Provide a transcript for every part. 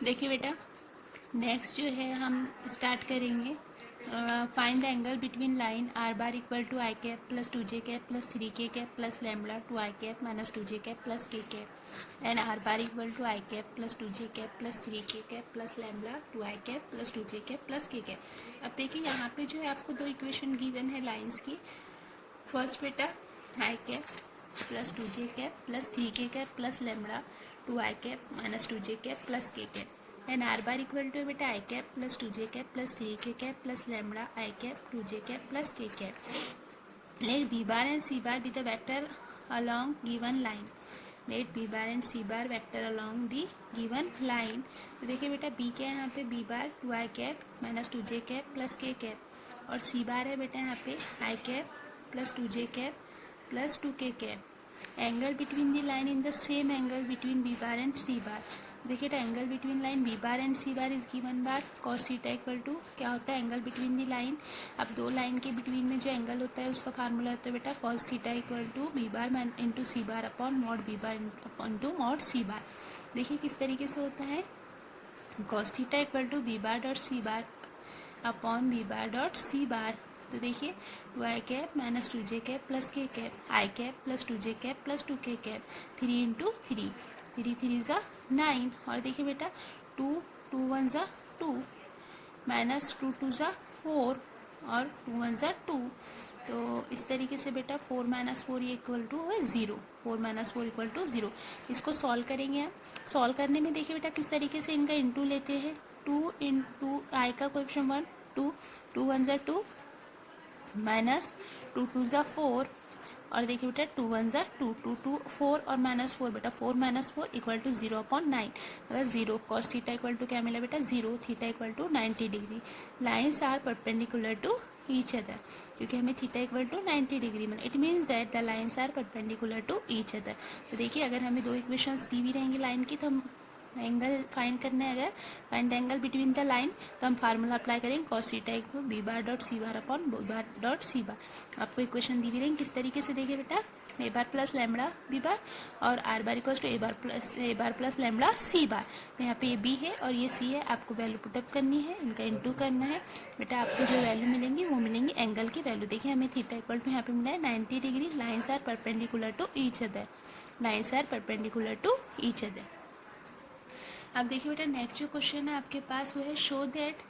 देखिए बेटा, नेक्स्ट जो है हम स्टार्ट करेंगे find the angle between line are bar equal to I cap plus two J cap plus three के कैप प्लस लैम्बडा टू आई cap minus two जे cap plus के cap and are bar equal to I cap plus two J cap plus three के cap plus lambda two आई cap plus two जे cap plus के cap. अब देखिए यहाँ पे जो है आपको दो इक्वेशन गिवन है लाइन्स की। फर्स्ट बेटा I cap plus two J cap plus three के कैप प्लस लैम्बडा टू आई कैप माइनस टू जे कैप प्लस के cap and are bar equal to बेटा I cap plus two J cap plus three के cap plus lambda I cap two J cap plus के cap. Let B bar and C bar be the vector along given line। Let B bar and C bar vector along the given line. तो देखिए बेटा B क्या है यहाँ पे, B bar two आई cap minus two जे cap plus के cap और C bar है बेटा यहाँ पे I cap plus two J cap plus two K cap. Angle between the line in the same angle between B bar and C bar. देखिए angle between line B bar and C bar is given bar cos theta equal to क्या होता है angle between the line. अब दो line के between में जो angle होता है उसका फार्मूला होता है बेटा cos theta equal to B bar into C bar upon mod B bar into mod C bar. देखिए किस तरीके से होता है, cos theta equal to B bar dot C bar upon B bar dot C bar. तो देखिए two आई cap minus two जे cap plus के cap I cap plus two J cap plus two K cap three into three, three three ज़ा nine और देखिए बेटा two two one ज़ा two minus two two ज़ा four और two one ज़ा two. तो इस तरीके से बेटा फोर माइनस फोर ये इक्वल टू है zero, four minus four equal to zero. इसको सॉल्व करेंगे हम। सॉल्व करने में देखिए बेटा किस तरीके से इनका इंटू लेते हैं, टू इंटू आई का coefficient one, two two one ज़ा टू माइनस टू टू ज़ा फोर और देखिए बेटा टू वन ज़ा टू, टू टू फोर और माइनस फोर बेटा four minus four equal to zero upon nine मतलब zero. Cos theta equal to क्या मिला बेटा zero, theta equal to 90 degree. Lines are perpendicular to each other क्योंकि हमें theta equal to 90 degree मिला। It means that the lines are perpendicular to each other. तो देखिए अगर हमें दो इक्वेशंस दी हुई रहेंगी लाइन की तो हम एंगल फाइंड करना है, अगर find the angle between the line तो हम फार्मूला अप्लाई करेंगे cos theta equal B bar dot C bar upon B bar dot C bar. आपको इक्वेशन दी हुई रहेंगी किस तरीके से, देखिए बेटा A bar plus lambda B bar और are bar equal to A bar plus lambda C bar. तो यहाँ पे ये बी है और ये सी है, आपको वैल्यू पुटअप करनी है, इनका इंटू करना है बेटा। आपको जो वैल्यू मिलेंगी वो मिलेंगी एंगल की वैल्यू। देखिए हमें थीटा इक्वल टू यहाँ पे मिला है 90 degree. Lines are perpendicular to each other, lines are perpendicular to each other. अब देखिए बेटा नेक्स्ट जो क्वेश्चन है आपके पास वो है show that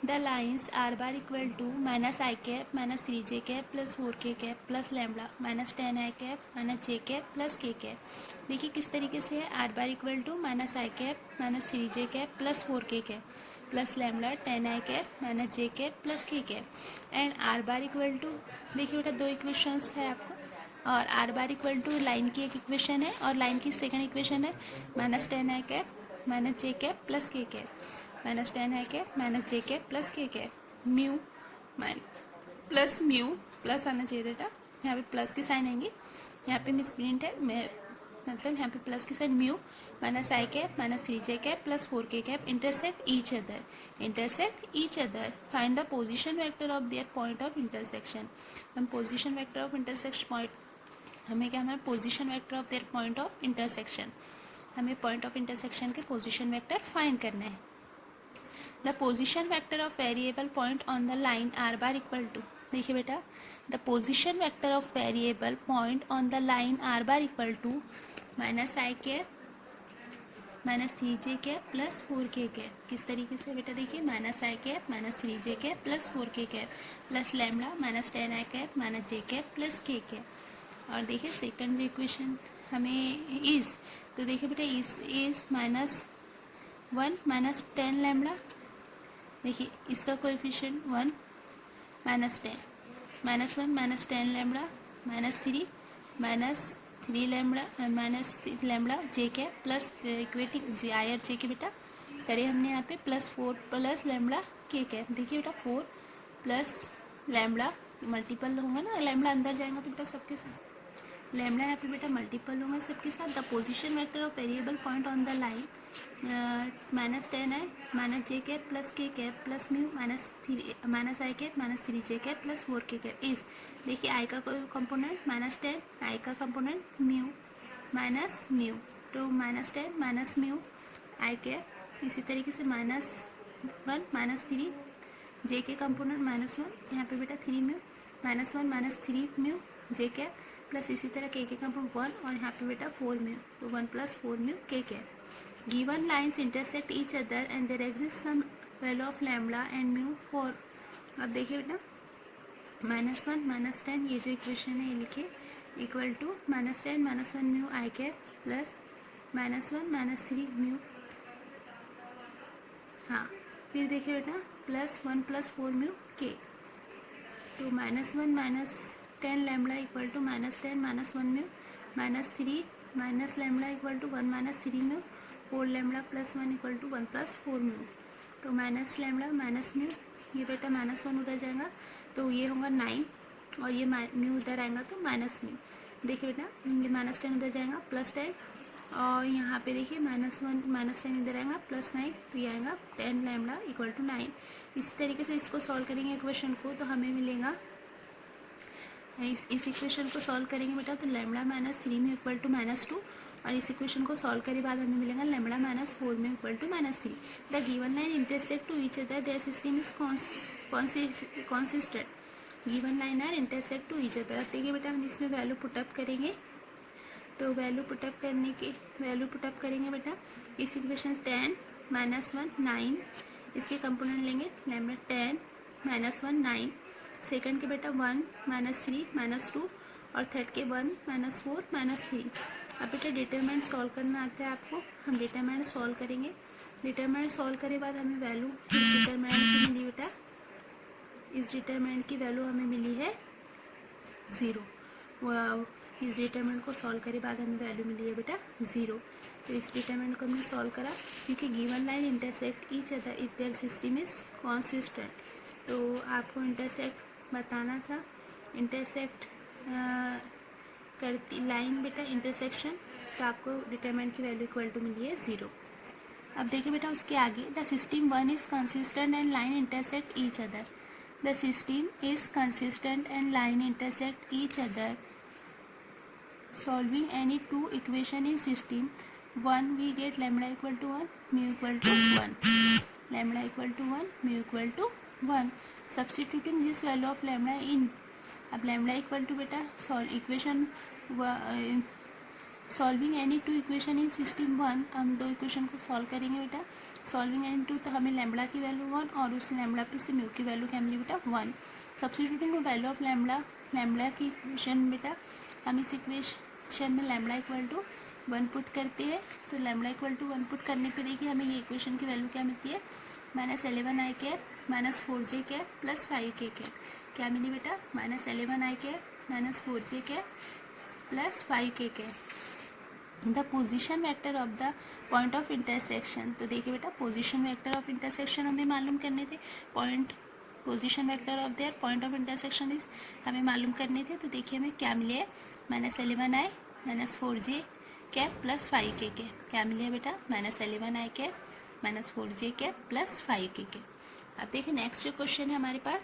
the lines R bar equal to minus I cap minus three J cap plus four K cap plus lambda minus ten I cap minus J cap plus के cap. देखिए किस तरीके से है, R bar equal to minus I cap minus three J cap plus four K cap plus lambda ten I cap minus J cap plus के cap and are bar equal to, देखिए बेटा दो equations है आपको और are bar equal to line की एक equation है और लाइन की सेकंड इक्वेशन है माइनस टेन आई कैप माइनस जे कैप प्लस के कैप माइनस टेन आई कैप माइनस जे कैप प्लस के cap mu plus mu plus आना चाहिए बेटा, यहाँ पे प्लस की साइन आएंगे, यहाँ पे मिसप्रिंट है मैं मतलब यहाँ पे प्लस की sign mu minus I cap minus three J cap plus four K cap intersect each other find the position vector of their point of intersection. हम position vector of intersection point हमें क्या हमारा position vector of their point of intersection, हमें point of intersection के position vector find करना है। The position vector of variable point on the line are bar equal to, देखिए बेटा the position vector of variable point on the line are bar equal to minus I cap minus three J cap plus four K cap. किस तरीके से बेटा, देखिए minus I cap minus three J cap plus four K cap plus lambda minus ten I cap minus J cap plus के cap. और देखिए second जो equation हमें इज, तो देखिए बेटा is minus one minus ten lambda, देखिए इसका coefficient one minus ten minus one minus ten lambda minus three lambda minus lambda J K plus equating J I R J K बेटा करे हमने यहाँ पे plus four plus lambda K cap. देखिए बेटा four plus lambda multiple होगा ना, lambda अंदर जाएगा तो बेटा सबके साथ लैम्बडा यहाँ पे बेटा मल्टीपल होगा सबके साथ। The position vector of variable point on the line minus ten है माइनस जे कैप प्लस के cap plus mu minus I cap minus three J cap plus four K cap इस, देखिए आई का कंपोनेंट माइनस टेन, आई का component mu minus mu तो -10 minus mu i cap, इसी तरीके से -1 -3 जे के कंपोनेंट -1, यहाँ पे बेटा 3 म्यू, -1 -3 म्यू जे कैप, प्लस इसी तरह के कंपोनेंट 1 और यहाँ पे बेटा 4 म्यू, तो 1 + 4 mu k cap. Given lines intersect each other and there exist some value of lambda and mu for. अब देखिए बेटा -1 -10 ये जो इक्वेशन है ये लिखिए equal to -10 -1 mu i cap plus -1 -3 mu, हाँ फिर देखिए बेटा +1 + 4 म्यू के, तो -1 -10 lambda equal to -10 -1 mu, -3 minus lambda equal to 1 - 3 mu, 4 lambda + 1 equal to 1 + 4 mu, तो माइनस लैम्बडा माइनस म्यू, ये बेटा -1 उधर जाएगा तो ये होगा 9 और ये म्यू उधर आएगा तो माइनस म्यू। देखिए बेटा ये -10 उधर जाएगा +10 और यहाँ पे देखिए -1 -10 इधर आएगा +9, तो ये आएगा 10 लैम्बडा इक्वल टू 9। इसी तरीके से इसको सॉल्व करेंगे इक्वेशन को तो हमें मिलेगा, इस इक्वेशन को सॉल्व करेंगे बेटा तो लैम्बडा -3 म्यू इक्वल टू -2 और इस इक्वेशन को सॉल्व करे बाद हमें मिलेगा lambda -4 mu equal to -3। The given line intersect to each other their system is consistent. Given line are intersect to each other. अब देखिए बेटा हम इसमें वैल्यू पुटअप करेंगे, तो वैल्यू पुटअप करेंगे बेटा इस इक्वेशन 10 -1 9, इसके कंपोनेंट लेंगे लैम्बडा 10 -1 9, सेकंड के बेटा 1 -3 -2 और थर्ड के 1 -4 -3। अब बेटा डिटरमिनेंट सॉल्व करना आता है आपको, हम डिटरमिनेंट सॉल्व करेंगे। डिटरमिनेंट सॉल्व करे बाद हमें वैल्यू इस डिटरमिनेंट की मिली बेटा, इस डिटरमिनेंट की वैल्यू हमें मिली है 0। इस डिटरमिनेंट को सॉल्व करे बाद हमें वैल्यू मिली है बेटा 0। तो इस डिटरमिनेंट को हमने सॉल्व करा क्योंकि given line intersect each other if there system is consistent. तो आपको इंटरसेक्ट बताना था, इंटरसेक्ट करती लाइन बेटा इंटरसेक्शन, तो आपको डिटरमिनेंट की वैल्यू इक्वल टू मिली है 0। अब देखिए बेटा उसके आगे the system 1 is consistent and line intersect each other. The system is consistent and line intersect each other. Solving any two equation in system 1 we get lambda equal to 1 mu equal to 1, lambda equal to 1 mu equal to 1। Substituting this value of lambda in, अब lambda equal to बेटा solving any two equation in system 1, हम दो equation को solve करेंगे बेटा। Solving any two तो हमें lambda की वैल्यू 1 और उस लैम्बडा पे से म्यू की वैल्यू क्या मिली बेटा 1। सब्स्टिट्यूटिंग वैल्यू ऑफ लैम्बडा की इक्वेशन बेटा हम इस इक्वेशन में लैम्बडा इक्वल टू 1 पुट करते हैं, तो लैम्बडा इक्वल टू 1 पुट करने पे देखिए हमें ये इक्वेशन की वैल्यू क्या मिलती है -11 आई कैप -4 जे कैप प्लस 5 के कैप, क्या मिली बेटा -11 आई कैप -4 जे कैप प्लस 5 के cap. The position vector of the point of intersection, तो देखिए बेटा पोजिशन वेक्टर ऑफ इंटरसेक्शन हमें मालूम करने थे, position vector of their point of intersection is हमें मालूम करने थे। तो देखिए हमें क्या मिले है -11 आई -4 जे कैप प्लस 5 के कैप, क्या मिले बेटा -11 आई कैप -4 जे कैप प्लस 5 के कैप। अब देखिए नेक्स्ट जो क्वेश्चन है हमारे पास,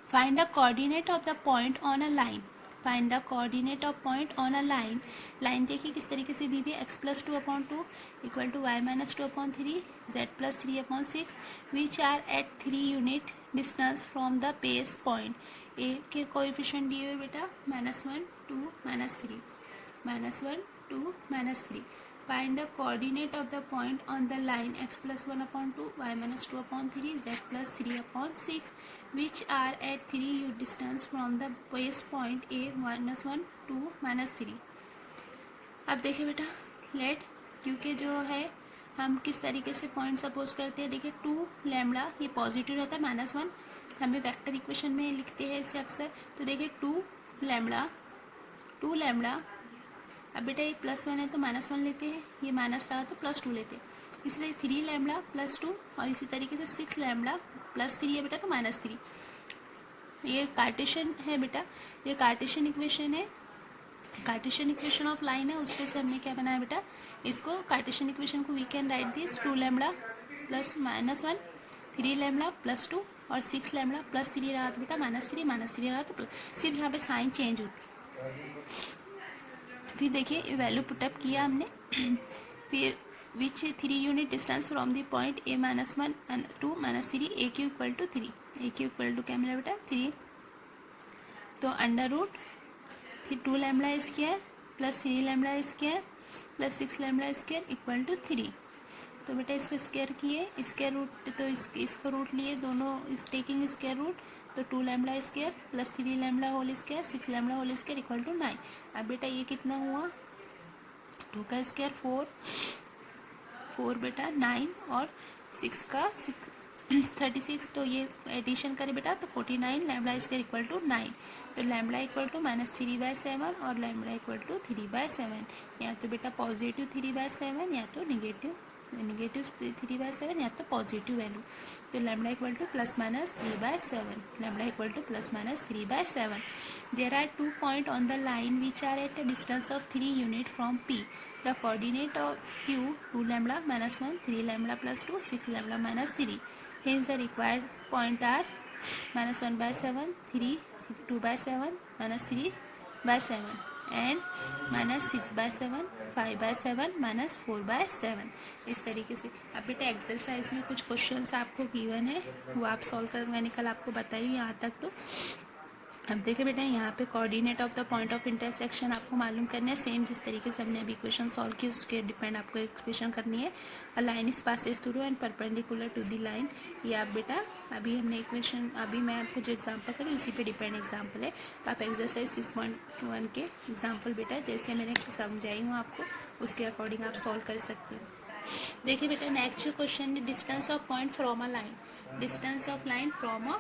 find the coordinate of the point on a line. Find the coordinate of point on a line. Line देखिए किस तरीके से दी हुई है, x+2/2 equal to y -2/3 z+3/6 which are at 3 unit distance from the base point. A के coefficient दिए हुए बेटा -1 2 -3 -1 2 -3। Find the coordinate of the point on the line x+1/2 y -2/3 z+3/6 which are at 3 unit distance from the base point a -1 2 -3। अब देखिए बेटा late, क्योंकि जो है हम किस तरीके से पॉइंट सपोज करते हैं, देखिए 2 लैम्बडा ये पॉजिटिव रहता है -1, हमें वेक्टर इक्वेशन में लिखते हैं इसे अक्सर। तो देखिए 2 लैम्बडा, अब बेटा ये +1 है तो -1 लेते हैं, ये माइनस रहा तो +2 लेते हैं, इसी तरह 3 लैम्बडा +2 और इसी तरीके से 6 लैम्बडा +3 है बेटा तो -3। ये कार्टेशियन है बेटा, ये कार्टेशियन इक्वेशन है, कार्टेशियन इक्वेशन ऑफ लाइन है, उस पर से हमने क्या बनाया बेटा, इसको कार्टेशियन इक्वेशन को we can write this 2 lambda plus -1 3 lambda +2 और 6 लैम्बडा +3 रहा तो बेटा -3 रहा तो प्लस, सिर्फ यहाँ पे साइन चेंज होती है। फिर देखिए वैल्यू पुटअप किया हमने फिर which 3 unit distance from the point A -1 to -3 A Q equal to 3, A Q equal to क्या मिला बेटा 3, तो under root 2 lambda square plus 3 lambda square plus 6 lambda square equal to 3। तो बेटा इसको स्क्वायर किए, स्क्वायर रूट तो इसको रूट लिए दोनों, इस टेकिंग स्क्वायर रूट, तो 2 lambda square plus 3 lambda whole square 6 lambda whole square equal to 9। अब बेटा ये कितना हुआ, 2 का स्क्वायर 4 बेटा 9 और 6 का 36, तो ये एडिशन करें बेटा तो 49 लैम्बडा स्क्वायर इक्वल टू 9। तो लैम्बडा इक्वल टू -3/7 और लैम्बडा इक्वल टू 3/7, या तो बेटा पॉजिटिव 3/7 या तो निगेटिव 3/7 या तो पॉजिटिव वैल्यू। तो lambda equal to ±3/7, lambda equal to ±3/7। There are 2 point on the line which are at a distance of 3 unit from P. The coordinate of Q 2 lambda -1, 3 lambda +2, 6 lambda -3. Hence the required point are -1/7, 3, 2/7, -3/7 and -6/7, 5/7, -4/7। इस तरीके से। अब बेटा exercise में कुछ questions आपको given है, वो आप सॉल्व कर, मैंने कल आपको बताई यहाँ तक। तो अब देखिए बेटा यहाँ पे coordinate of the point of intersection आपको मालूम करना है, सेम जिस तरीके से हमने अभी इक्वेशन सॉल्व की उसके डिपेंड आपको इक्वेशन करनी है। A line is passes through and perpendicular to the line. ये आप बेटा अभी हमने इक्वेशन, अभी मैं आपको जो एग्जांपल करी उसी पे डिपेंड एग्जांपल है। तो आप एक्सरसाइज 6.1 के एग्जाम्पल बेटा जैसे मैंने समझाई हूँ आपको उसके अकॉर्डिंग आप सॉल्व कर सकते हो। देखिए बेटा नेक्स्ट जो क्वेश्चन है, distance of point from a line, distance of line from a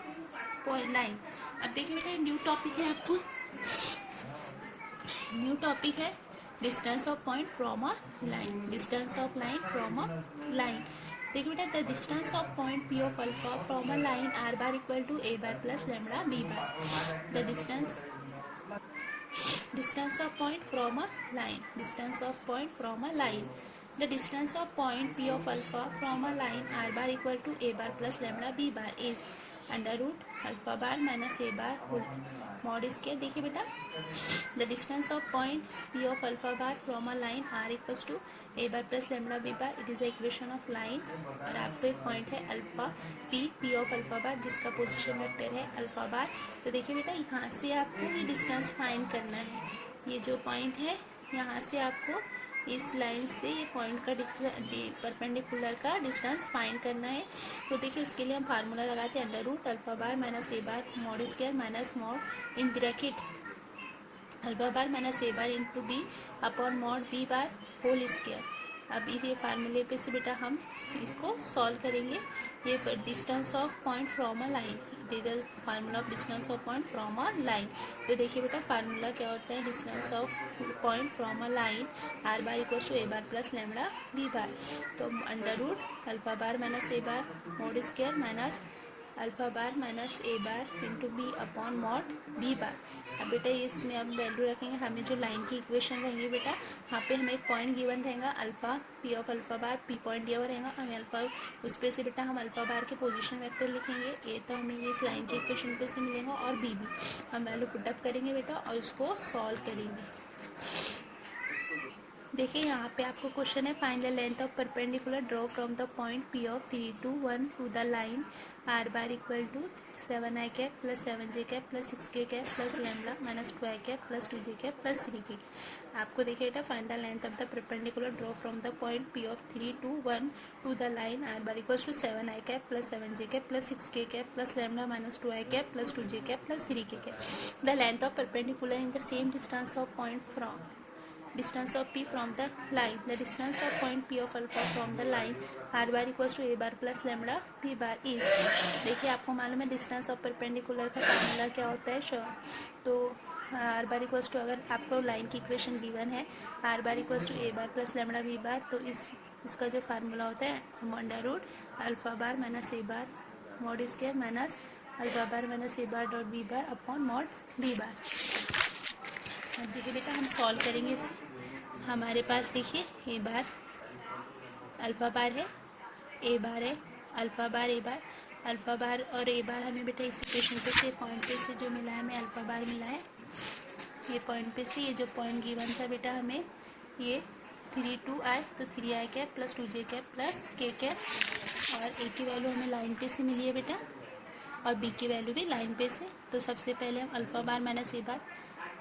line. अब देखिए बेटा न्यू टॉपिक है, आपको न्यू टॉपिक है distance of point from a line, distance of line from a line. देखिए बेटा the distance of point P of alpha from a line R bar equal to A bar plus lambda B bar. द distance of point from a line, distance of point from a line. The distance of point P of alpha from a line R bar equal to A bar plus lambda B bar is under root alpha bar minus A bar whole mod square. देखिए बेटा the distance of point P of alpha bar from a line R equals to A bar plus lambda B bar, it is the equation of line. और आपको एक पॉइंट है alpha P of alpha bar जिसका position vector है alpha bar. तो देखिए बेटा यहाँ से आपको ये डिस्टेंस फाइंड करना है, ये जो पॉइंट है यहाँ से आपको इस लाइन से ये पॉइंट का परपेंडिकुलर का डिस्टेंस फाइंड करना है। तो देखिए उसके लिए हम फार्मूला लगाते हैं under root alpha bar minus A bar mod square minus mod in bracket alpha bar minus A bar into B upon mod B bar whole square. अब ये फार्मूले पे से बेटा हम इसको सॉल्व करेंगे। ये distance of point from a line, formula of distance of point from a line. तो देखिए बेटा फार्मूला क्या होता है, distance of point from a line are bar equals to A bar plus lambda B bar. तो under root alpha bar minus A bar mod square minus alpha bar minus A bar into B upon mod B bar. अब बेटा इसमें अब value रखेंगे, हमें जो line की equation रहेंगी बेटा यहाँ पे हमें एक पॉइंट गिवन रहेगा alpha P of alpha bar, P point दिया हुआ रहेगा, हमें अल्फा उस पे से बेटा हम अल्फा बार के पोजीशन वेक्टर लिखेंगे। ए तो हमें ये इस लाइन की इक्वेशन पे से मिलेगा और बी भी हम वैल्यू पुटअप करेंगे बेटा और उसको सॉल्व करेंगे। देखिए यहाँ पे आपको क्वेश्चन है find the length of perpendicular draw from the point P of 3, 2, 1 to the line R bar equal to 7i cap plus 7j cap plus 6k cap plus lambda minus 2i cap plus 2j cap plus 3k। आपको देखिए बेटा find the length of the perpendicular draw from the point P of 3, 2, 1 to the line R bar equal to 7i cap plus 7j cap plus 6k cap plus lambda minus 2i cap plus 2j cap plus 3k cap. The length of perpendicular in the same distance of point from distance of P from the line, the distance of point P of alpha from the line R bar equals to A bar plus lambda B bar is। देखिए आपको मालूम है distance of perpendicular का formula क्या होता है। तो R bar equals to, अगर आपको लाइन की इक्वेशन गिवन है R bar equals to A bar plus lambda B bar, तो इसका जो फार्मूला होता है under root alpha bar minus A bar mod square minus alpha bar minus A bar dot B bar upon mod B bar. देखिए बेटा हम solve करेंगे इसे। हमारे पास देखिए ए बार अल्फा बार है, ए बार है, अल्फा बार ए बार, अल्फा बार और ए बार हमें बेटा इस इक्वेशन पे से पॉइंट पे से जो मिला है हमें अल्फा बार मिला है। ये पॉइंट पे से ये जो पॉइंट गिवन था बेटा हमें, ये 3 2 i, तो 3i cap plus 2j cap plus k cap, और a की वैल्यू हमें लाइन पे से मिली है बेटा, और b की वैल्यू भी लाइन पे से। तो सबसे पहले हम alpha bar minus A bar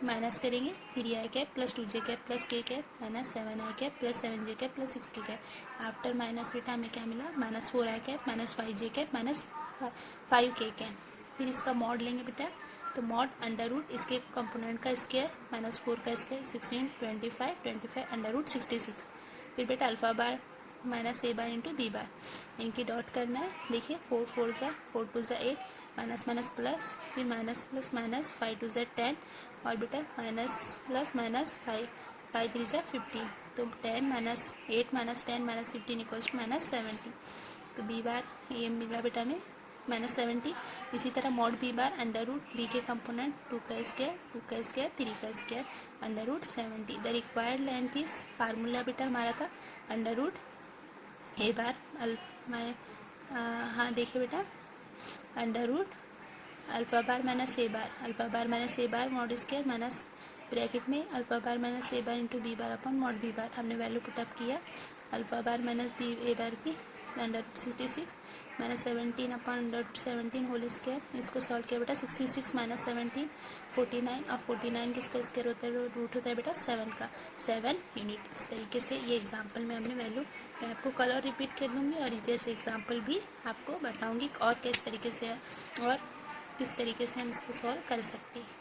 minus करेंगे, 3i cap plus 2j cap plus k cap minus 7i cap plus 7j cap plus 6k cap. After minus बेटा हमें क्या मिला, minus 4i cap minus 5j cap minus 5k cap. फिर इसका mod लेंगे बेटा, तो मॉड अंडर रूट इसके कंपोनेंट का स्क्वायर माइनस 4 का स्क्वायर 16 25 अंडर रूट 66। फिर बेटा alpha bar minus A bar into B बार, इनकी डॉट करना है। देखिए 4 4 ज़ा 4 2 ज़ा 8, माइनस माइनस प्लस, फिर माइनस प्लस माइनस 5 2 ज़ा 10, और बेटा माइनस प्लस माइनस 5 5 3 ज़ा 15। तो 10 minus 8 minus 10 minus 15 equals to minus 70। तो बी बार ये मिला बेटा में माइनस 70। इसी तरह mod B bar under root B के कंपोनेंट 2 का स्क्वायर 3 का square under root 70। The required length is, formula बेटा हमारा था अंडर रूट ए बार हाँ देखिए बेटा, under root alpha bar minus A bar mod square minus bracket में alpha bar minus A bar into B bar upon mod B bar. हमने value put up किया, alpha bar minus B A bar की under 66 minus 17 upon under 17 whole square. इसको solve किया बेटा, 66 minus 17 49, और 49 किसका square होता है, रूट होता है बेटा 7 का, 7 यूनिट। इस तरीके से ये एग्जाम्पल में हमने वैल्यू, मैं आपको कल और रिपीट कर दूँगी और इस जैसे एग्जाम्पल भी आपको बताऊँगी और किस तरीके से और किस तरीके से हम इसको सॉल्व कर सकते हैं।